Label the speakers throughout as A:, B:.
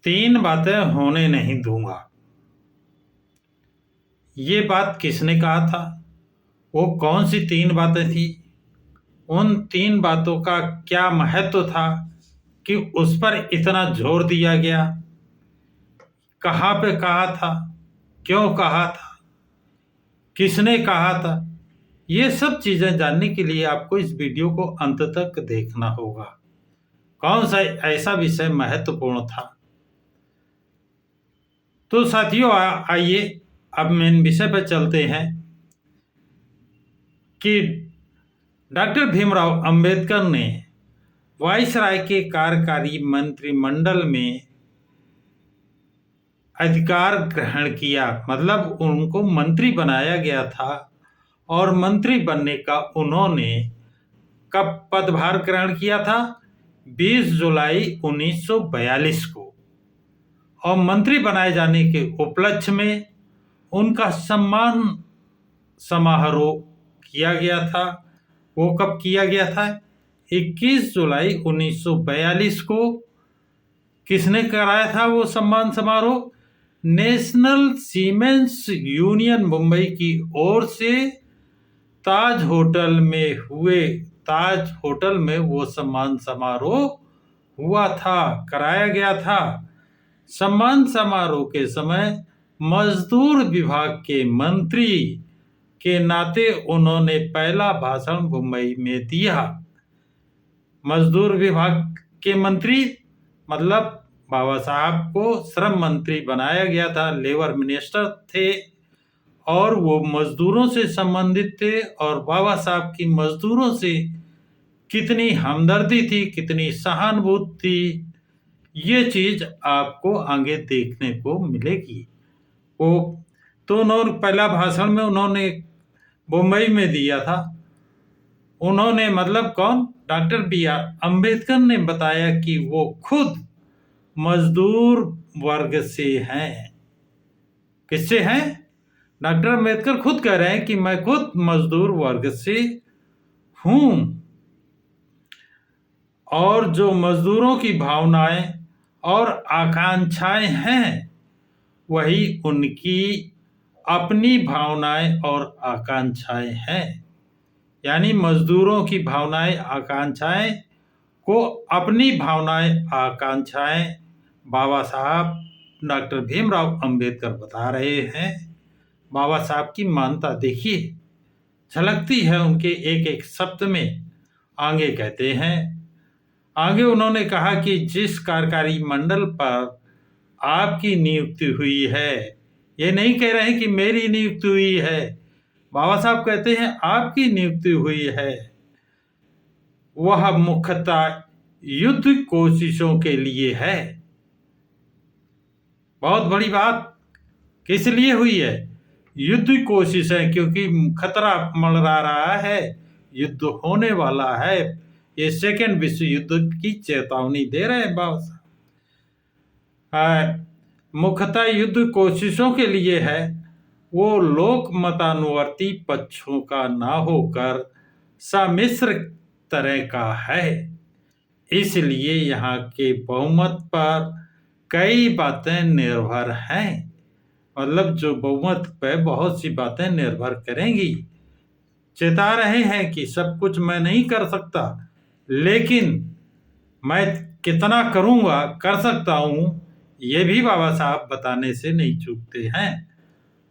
A: तीन बातें होने नहीं दूंगा। ये बात किसने कहा था? वो कौन सी तीन बातें थी? उन तीन बातों का क्या महत्व था कि उस पर इतना जोर दिया गया? कहाँ पे कहा था? क्यों कहा था? किसने कहा था? ये सब चीजें जानने के लिए आपको इस वीडियो को अंत तक देखना होगा। कौन सा ऐसा विषय महत्वपूर्ण था? तो साथियों, आइए अब मेन विषय पर चलते हैं कि डॉक्टर भीमराव अंबेडकर ने वायसराय के कार्यकारी मंत्रिमंडल में अधिकार ग्रहण किया, मतलब उनको मंत्री बनाया गया था। और मंत्री बनने का उन्होंने कब पदभार ग्रहण किया था? 20 जुलाई 1942 को। और मंत्री बनाए जाने के उपलक्ष्य में उनका सम्मान समारोह किया गया था। वो कब किया गया था? 21 जुलाई 1942 को। किसने कराया था वो सम्मान समारोह? नेशनल सीमेंस यूनियन मुंबई की ओर से ताज होटल में वो सम्मान समारोह हुआ था, कराया गया था। सम्मान समारोह के समय मजदूर विभाग के मंत्री के नाते उन्होंने पहला भाषण मुंबई में दिया। मजदूर विभाग के मंत्री मतलब बाबा साहब को श्रम मंत्री बनाया गया था, लेबर मिनिस्टर थे और वो मजदूरों से संबंधित थे। और बाबा साहब की मजदूरों से कितनी हमदर्दी थी, कितनी सहानुभूति थी, ये चीज आपको आगे देखने को मिलेगी। वो तो उन्होंने पहला भाषण में उन्होंने मुंबई में दिया था। उन्होंने मतलब कौन? Doctor B.R. अंबेडकर ने बताया कि वो खुद मजदूर वर्ग से हैं। किससे हैं? डॉक्टर अंबेडकर खुद कह रहे हैं कि मैं खुद मजदूर वर्ग से हूं। और जो मजदूरों की भावनाएं और आकांक्षाएं हैं, वही उनकी अपनी भावनाएं और आकांक्षाएं हैं। यानी मजदूरों की भावनाएं आकांक्षाएं को अपनी भावनाएं आकांक्षाएं बाबा साहब डॉक्टर भीमराव अंबेडकर बता रहे हैं। बाबा साहब की मानता देखिए, झलकती है उनके एक एक शब्द में। आगे कहते हैं, आगे उन्होंने कहा कि जिस कार्यकारी मंडल पर आपकी नियुक्ति हुई है, ये नहीं कह रहे हैं कि मेरी नियुक्ति हुई है, बाबा साहब कहते हैं आपकी नियुक्ति हुई है, वह मुख्यतः युद्ध कोशिशों के लिए है। बहुत बड़ी बात। किस लिए हुई है? युद्ध कोशिश है, क्योंकि खतरा मंडरा रहा है, युद्ध होने वाला है। ये सेकेंड विश्व युद्ध की चेतावनी दे रहे हैं बाबा साहब। मुख्यतः युद्ध कोशिशों के लिए है। वो लोक मतानुवर्ती पक्षों का ना होकर सम्मिश्र तरह का है। इसलिए यहाँ के बहुमत पर कई बातें निर्भर हैं। मतलब जो बहुमत पे बहुत सी बातें निर्भर करेंगी। चेता रहे हैं कि सब कुछ मैं नहीं कर सकता, लेकिन मैं कितना करूँगा, कर सकता हूँ, ये भी बाबा साहब बताने से नहीं चूकते हैं।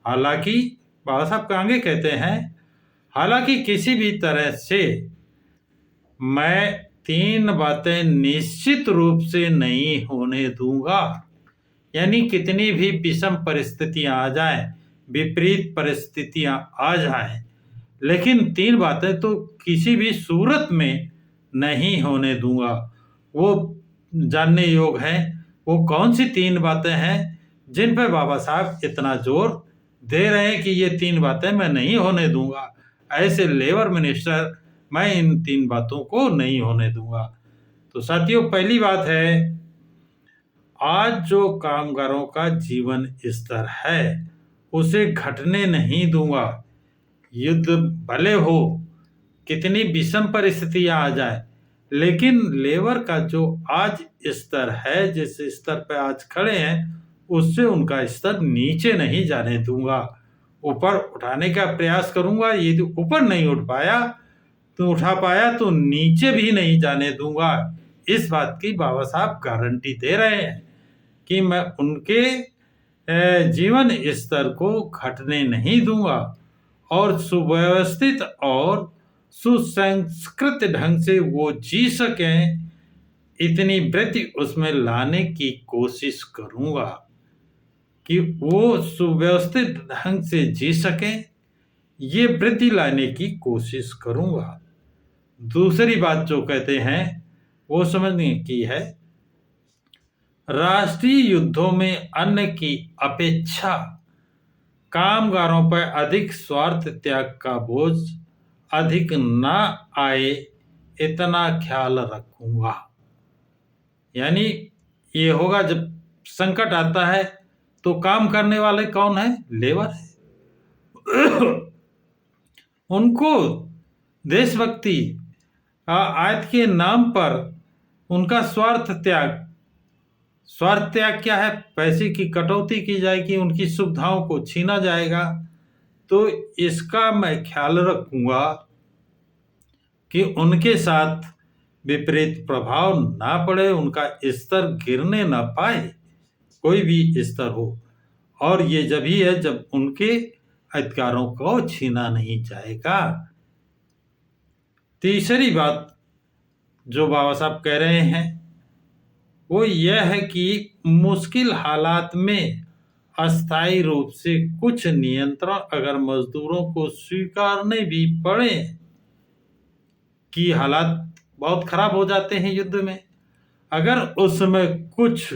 A: हालांकि बाबा साहब आगे कहते हैं, हालांकि किसी भी तरह से मैं तीन बातें निश्चित रूप से नहीं होने दूंगा। यानी कितनी भी विषम परिस्थितियां आ जाएं, विपरीत परिस्थितियां आ जाएं, लेकिन तीन बातें तो किसी भी सूरत में नहीं होने दूंगा। वो जानने योग है। वो कौन सी तीन बातें हैं जिन पर बाबा साहब इतना जोर दे रहे हैं कि ये तीन बातें मैं नहीं होने दूंगा? ऐसे लेबर मिनिस्टर, मैं इन तीन बातों को नहीं होने दूंगा। तो साथियों, पहली बात है, आज जो कामगारों का जीवन स्तर है उसे घटने नहीं दूंगा। युद्ध भले हो, कितनी विषम परिस्थितियां आ जाए, लेकिन लेबर का जो आज स्तर है, जिस स्तर पे आज खड़े हैं, उससे उनका स्तर नीचे नहीं जाने दूंगा। ऊपर उठाने का प्रयास करूंगा। यदि ऊपर नहीं उठा पाया तो नीचे भी नहीं जाने दूंगा। इस बात की बाबा साहब गारंटी दे रहे हैं कि मैं उनके जीवन स्तर को घटने नहीं दूंगा और सुव्यवस्थित और सुसंस्कृत ढंग से वो जी सकें, इतनी वृत्ति उसमें लाने की कोशिश करूंगा कि वो सुव्यवस्थित ढंग से जी सकें। ये वृत्ति लाने की कोशिश करूंगा। दूसरी बात जो कहते हैं वो समझने की है, राष्ट्रीय युद्धों में अन्न की अपेक्षा कामगारों पर अधिक स्वार्थ त्याग का बोझ अधिक ना आए, इतना ख्याल रखूंगा। यानी ये होगा जब संकट आता है तो काम करने वाले कौन है? लेबर है। उनको देशभक्ति आयत के नाम पर उनका स्वार्थ त्याग क्या है? पैसे की कटौती की जाएगी, उनकी सुविधाओं को छीना जाएगा। तो इसका मैं ख्याल रखूंगा कि उनके साथ विपरीत प्रभाव ना पड़े, उनका स्तर गिरने ना पाए, कोई भी स्तर हो। और ये जब ही है जब उनके अधिकारों को छीना नहीं जाएगा। तीसरी बात जो बाबा साहब कह रहे हैं वो यह है कि मुश्किल हालात में अस्थायी रूप से कुछ नियंत्रण अगर मजदूरों को स्वीकारने भी पड़े कि हालात बहुत खराब हो जाते हैं युद्ध में, अगर उस समय कुछ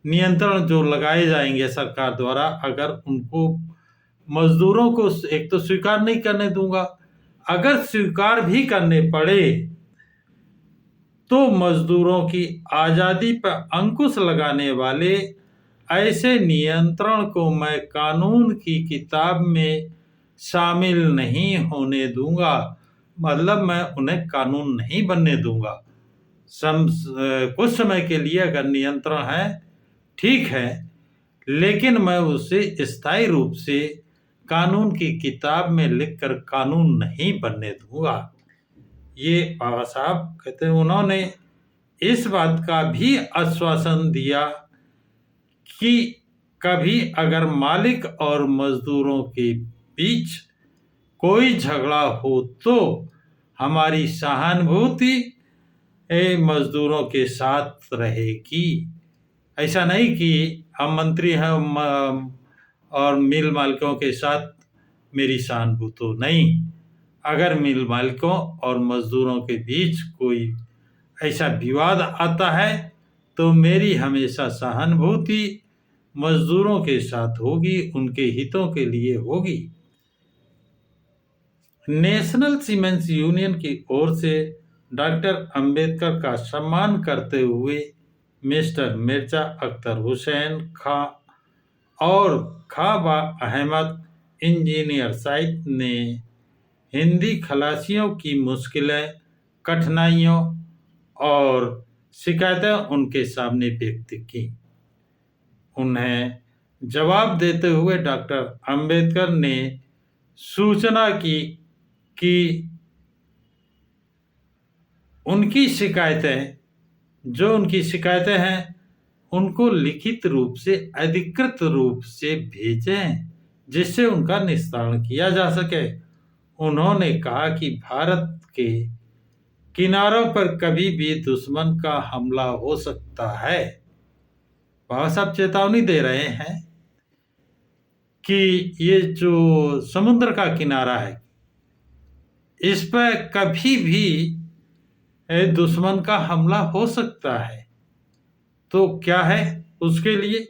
A: नियंत्रण जो लगाए जाएंगे सरकार द्वारा, अगर उनको मजदूरों को एक तो स्वीकार नहीं करने दूंगा, अगर स्वीकार भी करने पड़े तो मजदूरों की आजादी पर अंकुश लगाने वाले ऐसे नियंत्रण को मैं कानून की किताब में शामिल नहीं होने दूंगा। मतलब मैं उन्हें कानून नहीं बनने दूंगा। कुछ समय के लिए अगर नियंत्रण है ठीक है, लेकिन मैं उसे स्थायी रूप से कानून की किताब में लिखकर कानून नहीं बनने दूंगा। ये बाबा साहब कहते हैं। उन्होंने इस बात का भी आश्वासन दिया कि कभी अगर मालिक और मजदूरों के बीच कोई झगड़ा हो तो हमारी सहानुभूति मजदूरों के साथ रहेगी। ऐसा नहीं कि हम मंत्री हैं और मिल मालिकों के साथ मेरी सहानुभूति नहीं। अगर मिल मालिकों और मजदूरों के बीच कोई ऐसा विवाद आता है तो मेरी हमेशा सहानुभूति मजदूरों के साथ होगी, उनके हितों के लिए होगी। नेशनल सीमेंट्स यूनियन की ओर से डॉक्टर अंबेडकर का सम्मान करते हुए मिस्टर मिर्जा अख्तर हुसैन खां और खाबा अहमद इंजीनियर साहिब ने हिंदी खलासियों की मुश्किलें, कठिनाइयों और शिकायतें उनके सामने व्यक्त की। उन्हें जवाब देते हुए डॉक्टर अंबेडकर ने सूचना की कि उनकी शिकायतें हैं उनको लिखित रूप से अधिकृत रूप से भेजें जिससे उनका निस्तारण किया जा सके। उन्होंने कहा कि भारत के किनारों पर कभी भी दुश्मन का हमला हो सकता है। बाबा साहब चेतावनी दे रहे हैं कि ये जो समुद्र का किनारा है इस पर कभी भी दुश्मन का हमला हो सकता है। तो क्या है उसके लिए?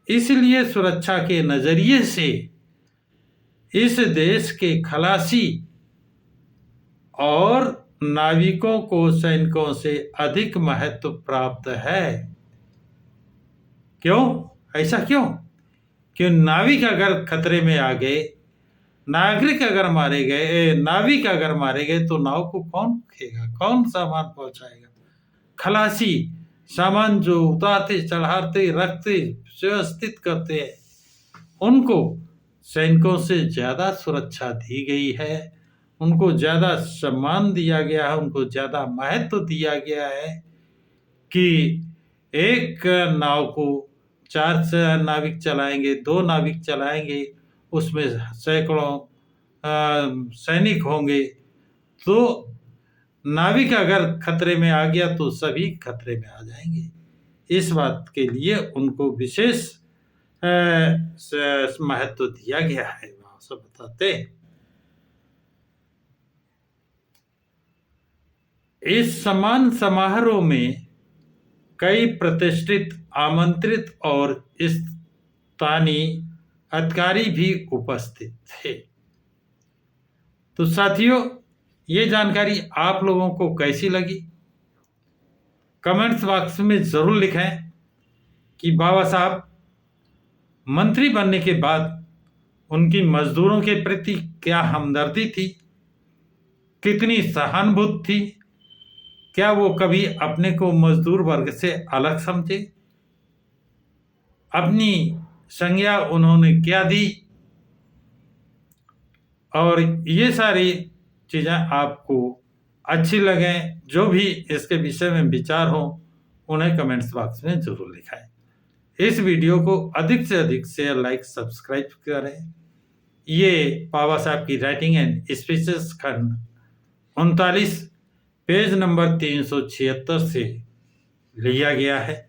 A: इसलिए सुरक्षा के नजरिए से इस देश के खलासी और नाविकों को सैनिकों से अधिक महत्व प्राप्त है। क्यों? ऐसा क्यों? कि नाविक अगर खतरे में आ गए, नागरिक अगर मारे गए, नाविक अगर मारे गए तो नाव को कौन रखेगा, कौन सामान पहुंचाएगा? खलासी सामान जो उतारते, चढ़ाते, रखते, व्यवस्थित करते हैं, उनको सैनिकों से ज्यादा सुरक्षा दी गई है, उनको ज्यादा सम्मान दिया गया है, उनको ज्यादा महत्व दिया गया है कि एक नाव को 4 नाविक चलाएंगे, 2 नाविक चलाएंगे, उसमें सैकड़ों सैनिक होंगे, तो नाविक अगर खतरे में आ गया तो सभी खतरे में आ जाएंगे। इस बात के लिए उनको विशेष महत्व दिया गया है, वहां से बताते हैं। इस सम्मान समारोह में कई प्रतिष्ठित, आमंत्रित और स्थानीय अधिकारी भी उपस्थित थे। तो साथियों, ये जानकारी आप लोगों को कैसी लगी? कमेंट्स बॉक्स में जरूर लिखें कि बाबा साहब मंत्री बनने के बाद उनकी मजदूरों के प्रति क्या हमदर्दी थी, कितनी सहानुभूति थी, क्या वो कभी अपने को मजदूर वर्ग से अलग समझे, अपनी संज्ञा उन्होंने क्या दी, और ये सारी चीज़ें आपको अच्छी लगें, जो भी इसके विषय में विचार हो, उन्हें कमेंट्स बॉक्स में जरूर लिखाएं। इस वीडियो को अधिक से अधिक शेयर, लाइक, सब्सक्राइब करें। ये बाबा साहब की राइटिंग एंड स्पीचेस खंड 39 पेज नंबर 376 से लिया गया है।